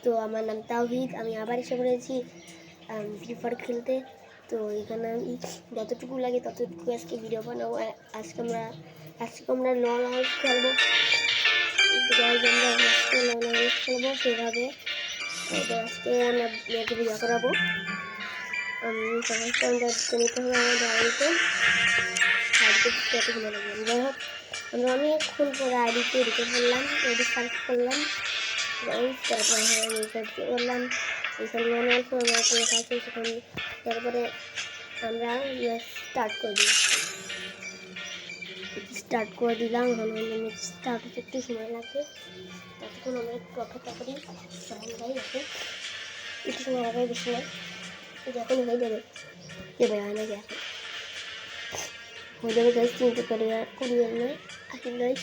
তো আমার নাম তাওহিদ, আমি আবার এসে পড়েছি ফ্রি ফায়ার খেলতে। তো এখানে আমি যতটুকু লাগে ততটুকু আজকে ভিডিও বানাবো। আজকে আমরা লং হাউস খেলবো। খেলবো সেভাবে। তো আজকে আমরা মেয়েকে ভিডিও করাবো। সমস্ত নিতে হবে আমাদের আইডিতে। যতক্ষণ লাগবে যাই হোক, আমরা অনেকক্ষণ পরে আইডিতে ঢুকে পড়লাম, আইডি সার্চ করলাম, তারপরে সার্চ করলাম, এখানে অনেক লেখা আছে সেখানে। তারপরে আমরা স্টার্ট করে দিলাম। স্টার্ট হতে একটু সময় লাগবে, ততক্ষণ আমরা একটু অপেক্ষা করি। সবাই আছে একটু সময় লাগাই, বেশি না, যখন হয়ে যাবে হয় না এখন হয়ে যাবে গাইস, চিন্তা করিবেন না। আসেন গাইস,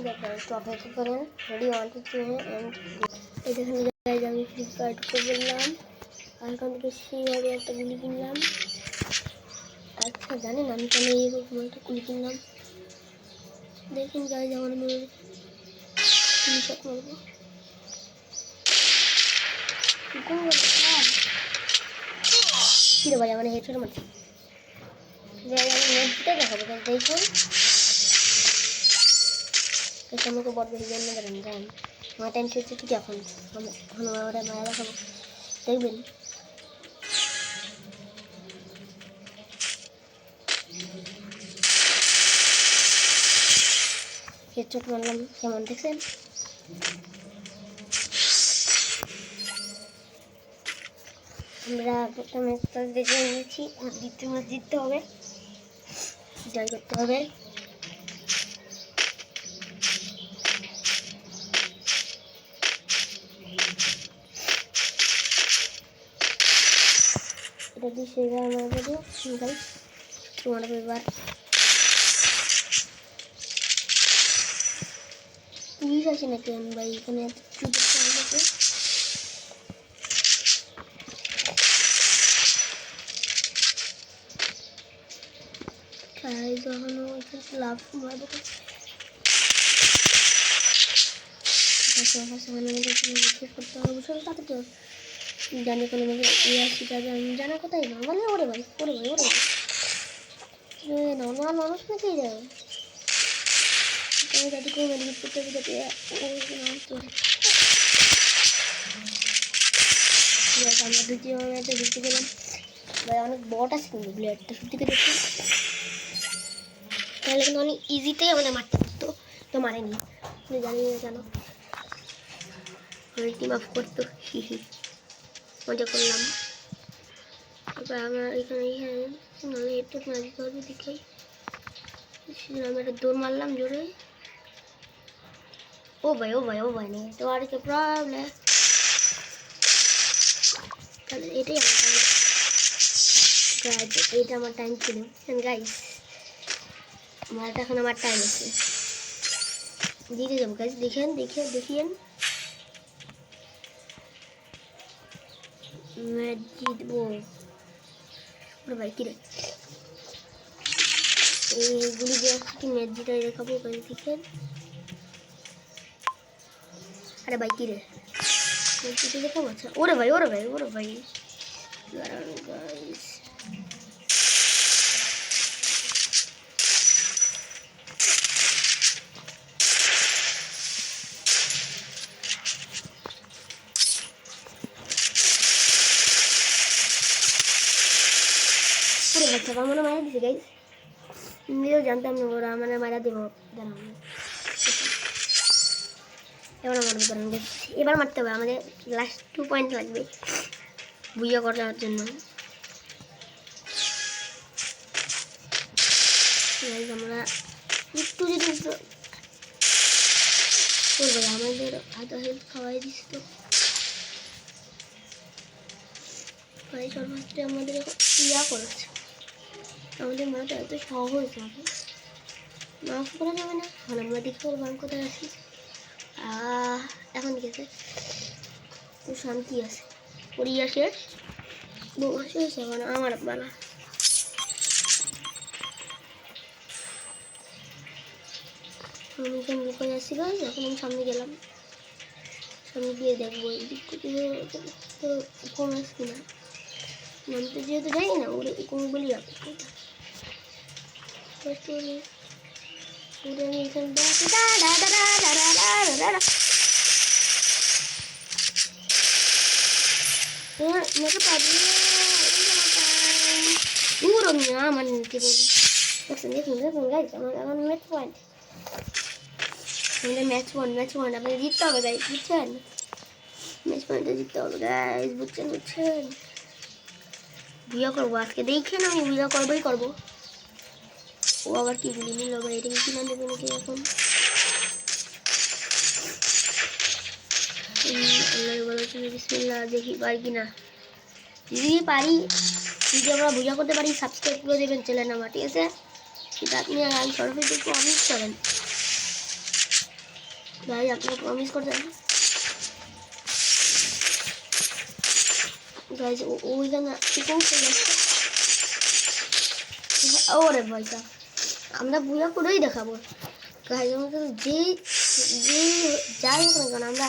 দেখো একটু অপেক্ষা করেন। রেডি 1 2 3 অ্যান্ড এখানে গাইস আমি ফ্লিপকার্ট করে বললাম, আর এখান থেকে সেইভাবে একটা গুলি কিনলাম। আচ্ছা জানেন আমি কেন এইরকম একটা গুলি কিনলাম? দেখুন গাইস, আমার মনে শট মারবো। কিরে ভাই, আমার হেডশট মারছে। আমি নেটটা দেখাবো গাইস, দেখুন আমাকে বড় বেশি জন্য দেবেন জান। আমার টাইম শেষ হচ্ছে কি এখন ওরা মায়া দেখাবো, দেখবেন। হেডশট মারলাম, কেমন দেখছেন? আমরা প্রথম ম্যাচটা দেখে নিয়েছি, আর দ্বিতীয় ম্যাচ জিততে হবে, জয় করতে হবে। এটা দিয়ে সেবার মারবো সিঙ্গেল তোমার এবার পুলিশ আছে নাকি? আমি ভাই এখানে লাভ মারবো। করতে হবে তাতে কেউ জানি কোনো আমি জানা কোথায় না বলে। ওরে ভাই নর্মাল মানুষ নাকি যাবে আমরা দ্বিতীয় ম্যাচে ঢুকতে গেলাম। ভাই অনেক বট আছে কিন্তু ব্লেডটা সত্যি করে দেখি, তাহলে কিন্তু অনেক ইজিতেই আমাদের মারতে পারতো, তো মারেনি। জানি না কেন টিম অফ করতো, মজা করলাম। তারপর আমরা এখানে নাহলে একটু না দিতে হবে দেখে আমি একটা দৌড় মারলাম জোরে। ও ভাই নেই তো আর কি প্রবলেম, তাহলে এটাই আমার টাইম। এইটা আমার টাইম ছিল গাইস, এখন আমার টাইম আছে, জিতে যাবো গাইস। দেখিয়েন ম্যাচ জিতবো। ভাই কিরে এইগুলি দিয়ে কি ম্যাচ জিতাই দেখাবো গাইস, দেখেন। আরে ভাই কিরে ম্যাচ জিতে দেখাবো। আচ্ছা ওরে ভাই গাইস সবার মনে মারা দিছে গাইস, নিজেও জানতাম না ওরা মানে মারা দেবো। এবার মারতে হবে, আমাদের লাস্ট 2 পয়েন্ট লাগবে বুইয়া করার জন্য। আমরা একটু যদি আমাদের আধা হেল্প খাওয়াই দিস তো ভাই। সর্বত্র আমাদের ইয়া করেছে, আমাদের মাটা এত সহজ যাবে মাফ করা যাবে না। এখন আমরা দেখতে পারবো আমি কোথায় আছি। এখন দেখেছে তো শান্তি আছে, পড়িয়া শেষ বোমা শেষ। এখন আমার বেলা আমি এখানে লুকাই আসছি গাইস। এখন আমি সামনে গেলাম, সামনে দিয়ে দেখবো তো কম আসছে না, নাম তো যেহেতু জানি না ওরা কম বলি রাখবো। আমি এখানে মেরে পাবি দূর না মানে কি বলি দেখুন গাইজ আমার এখন ম্যাচ পয়েন্ট, আমাদের ম্যাচ পয়েন্ট আপনাকে জিততে হবে গাইজ, বুঝছেন? ম্যাচ পয়েন্টে জিততে হবে গাইজ, বুঝছেন? বুয়া করবো আজকে, দেখেন আমি বুয়া করবো। ও আবার কি গুলি নিল ভাই, এটা কি না দেবে নাকি এখন? আল্লাহ বলো তুমি বিসমিল্লাহ, দেখি পারি কিনা। যদি পারি, যদি আমরা বুঝা করতে পারি, সাবস্ক্রাইব করে দেবেন চ্যানেল আমার, ঠিক আছে? সেটা আপনি আমি সরাসরি প্রমিস করেন ভাই, আপনার প্রমিস করতে গাইজ। ওইখানে পৌঁছে যাচ্ছে। ওরে ভাইটা, আমরা বুঝা করেই দেখাবো গাইজ। আমাদের যে যাই হোক না কেন,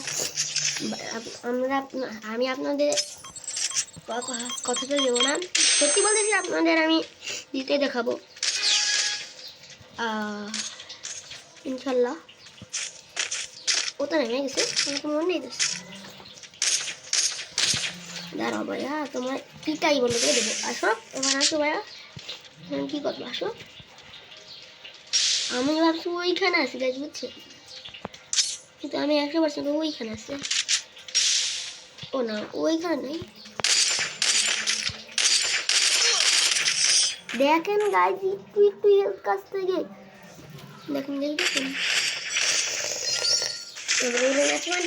আমি আপনাদের কথাটা দেবো না, সত্যি বলতেছি, আপনাদের আমি দিতে দেখাবো ইনশাল্লাহ। ও তো নেমে গেছে, আমার তো মনে নেই। দাঁড়াও ভাইয়া, তোমার পিটাই বলে করে দেবো। আসো এবার, আসো ভাইয়া, কি করবো, আসো। আমি ভাবছি ওইখানে আছি গাছ, বুঝছে? কিন্তু আমি 100% ওইখানে আছি। ও না, ওইখানে নেই। দেখেন গাইজ, একটু কাছ থেকে দেখেন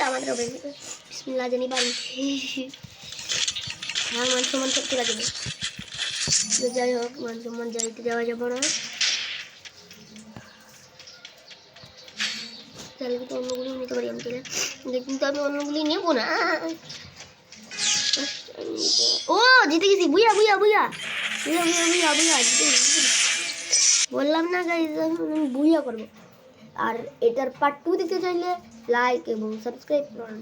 আমাদের বিসমিল্লাহ জানি পারি। আমার মান সম্মান সত্যি লাগবে, যাই হোক মান সম্মান যাইতে যাওয়া যাবো না, তাহলে কিন্তু অন্যগুলি নিতে পারি আমি, কিন্তু আমি অন্যগুলি নেবো না। ও জিতে গেছি, বুইয়া বললাম না গাইজ, আমি বুইয়া করবো। আর এটার পার্ট 2 দেখতে চাইলে লাইক এবং সাবস্ক্রাইব করুন,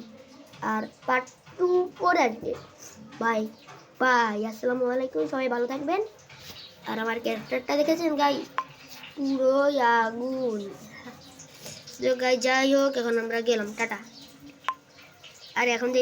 আর পার্ট 2 পরে আসবে। বাই, আসসালামু আলাইকুম, সবাই ভালো থাকবেন। আর আমার ক্যারেক্টারটা দেখেছেন গাইজ, পুরো আগুন। গাইজ যাই হোক, এখন আমরা গেলাম, টাটা। আর এখন যে